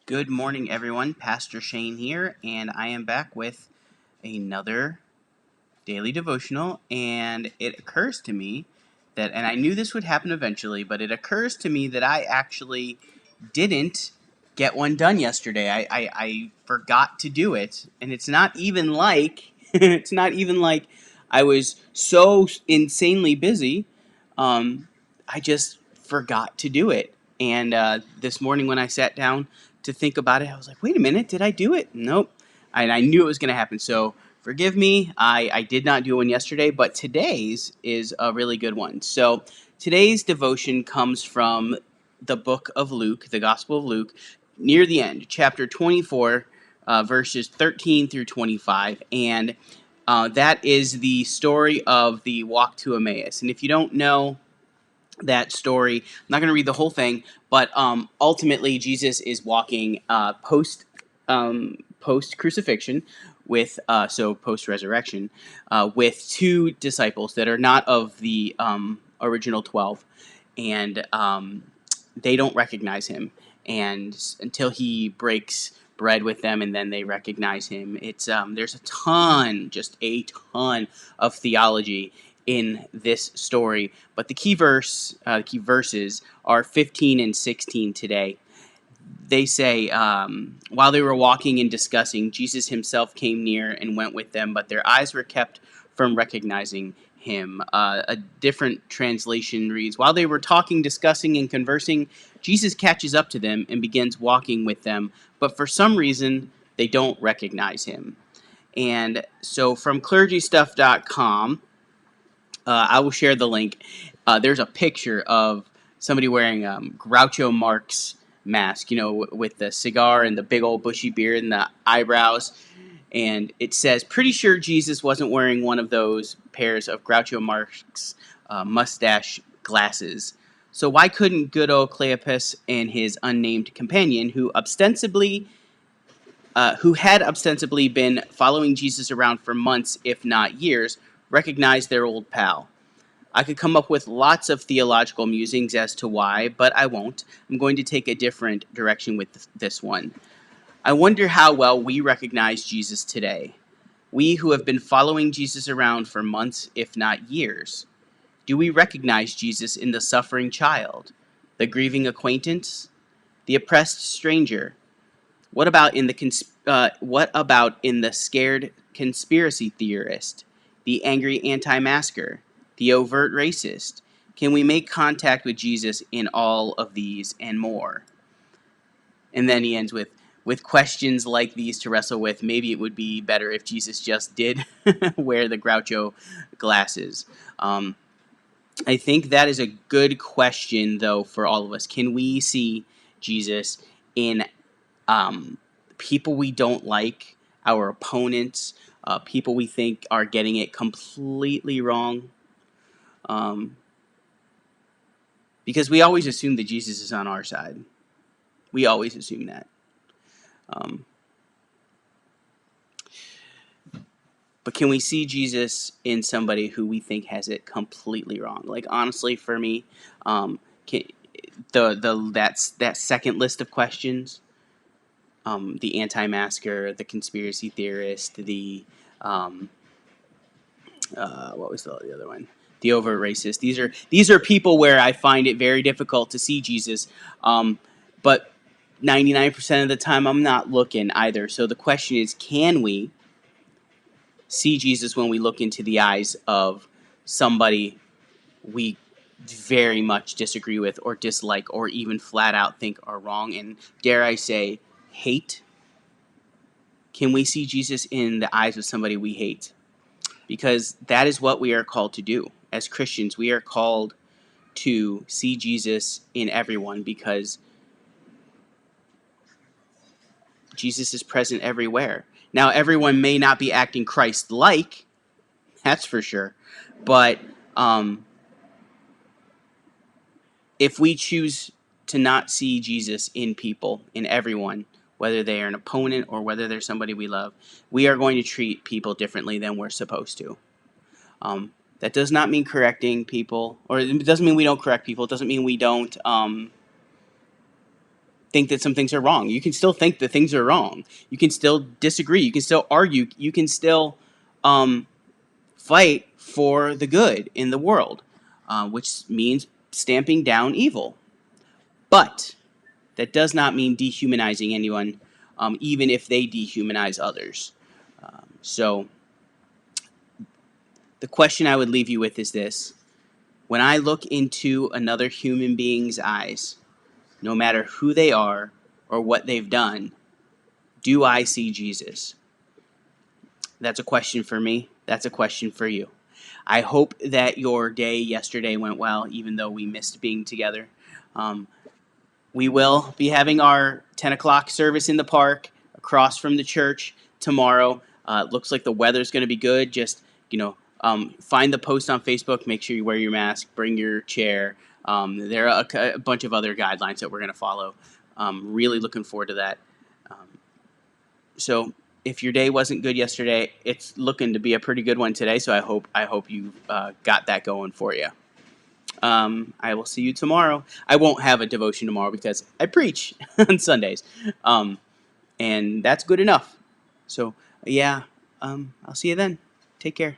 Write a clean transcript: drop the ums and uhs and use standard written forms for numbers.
Good morning, everyone. Pastor Shane here, and I am back with another daily devotional. And it occurs to me that, and I knew this would happen eventually, but it occurs to me that I actually didn't get one done yesterday. I forgot to do it, and it's not even like it's not even like I was so insanely busy. I just forgot to do it. And this morning when I sat down to think about it, I was like, wait a minute, did I do it? Nope. And I knew it was going to happen. So forgive me. I did not do one yesterday, but today's is a really good one. So today's devotion comes from the book of Luke, the Gospel of Luke, near the end, chapter 24, verses 13 through 25. And that is the story of the walk to Emmaus. And if you don't know that story, I'm not going to read the whole thing, but ultimately Jesus is walking post crucifixion with post resurrection with two disciples that are not of the original 12, and they don't recognize him, and until he breaks bread with them, and then they recognize him. It's there's just a ton of theology in this story, but the key verses are 15 and 16 today. They say, while they were walking and discussing, Jesus himself came near and went with them, but their eyes were kept from recognizing him. A different translation reads, while they were talking, discussing, and conversing, Jesus catches up to them and begins walking with them, but for some reason, they don't recognize him. And so from clergystuff.com, I will share the link. There's a picture of somebody wearing Groucho Marx mask, with the cigar and the big old bushy beard and the eyebrows. And it says, pretty sure Jesus wasn't wearing one of those pairs of Groucho Marx mustache glasses. So why couldn't good old Cleopas and his unnamed companion, who had ostensibly been following Jesus around for months, if not years, recognize their old pal? I could come up with lots of theological musings as to why, but I won't. I'm going to take a different direction with this one. I wonder how well we recognize Jesus today. We who have been following Jesus around for months, if not years. Do we recognize Jesus in the suffering child, the grieving acquaintance, the oppressed stranger? What about in the scared conspiracy theorist, the angry anti-masker, the overt racist? Can we make contact with Jesus in all of these and more? And then he ends with questions like these to wrestle with. Maybe it would be better if Jesus just did wear the Groucho glasses. I think that is a good question, though, for all of us. Can we see Jesus in people we don't like, our opponents, people we think are getting it completely wrong? Because we always assume that Jesus is on our side. We always assume that. But can we see Jesus in somebody who we think has it completely wrong? Like, honestly, for me, that second list of questions, the anti-masker, the conspiracy theorist, the what was the other one? The overt racist. These are people where I find it very difficult to see Jesus, but 99% of the time I'm not looking either. So the question is, can we see Jesus when we look into the eyes of somebody we very much disagree with or dislike or even flat out think are wrong and, dare I say, hate? Can we see Jesus in the eyes of somebody we hate? Because that is what we are called to do. As Christians, we are called to see Jesus in everyone because Jesus is present everywhere. Now, everyone may not be acting Christ-like, that's for sure, but if we choose to not see Jesus in people, in everyone, whether they are an opponent or whether they're somebody we love, we are going to treat people differently than we're supposed to. That does not mean correcting people, or it doesn't mean we don't correct people. It doesn't mean we don't think that some things are wrong. You can still think that things are wrong. You can still disagree. You can still argue. You can still fight for the good in the world, which means stamping down evil. But that does not mean dehumanizing anyone, even if they dehumanize others. So the question I would leave you with is this: when I look into another human being's eyes, no matter who they are or what they've done, do I see Jesus? That's a question for me. That's a question for you. I hope that your day yesterday went well, even though we missed being together. Um, we will be having our 10 o'clock service in the park across from the church tomorrow. It looks like the weather's going to be good. Just, find the post on Facebook. Make sure you wear your mask. Bring your chair. There are a bunch of other guidelines that we're going to follow. Really looking forward to that. So if your day wasn't good yesterday, it's looking to be a pretty good one today. So I hope you got that going for you. I will see you tomorrow. I won't have a devotion tomorrow because I preach on Sundays, and that's good enough. So yeah, I'll see you then. Take care.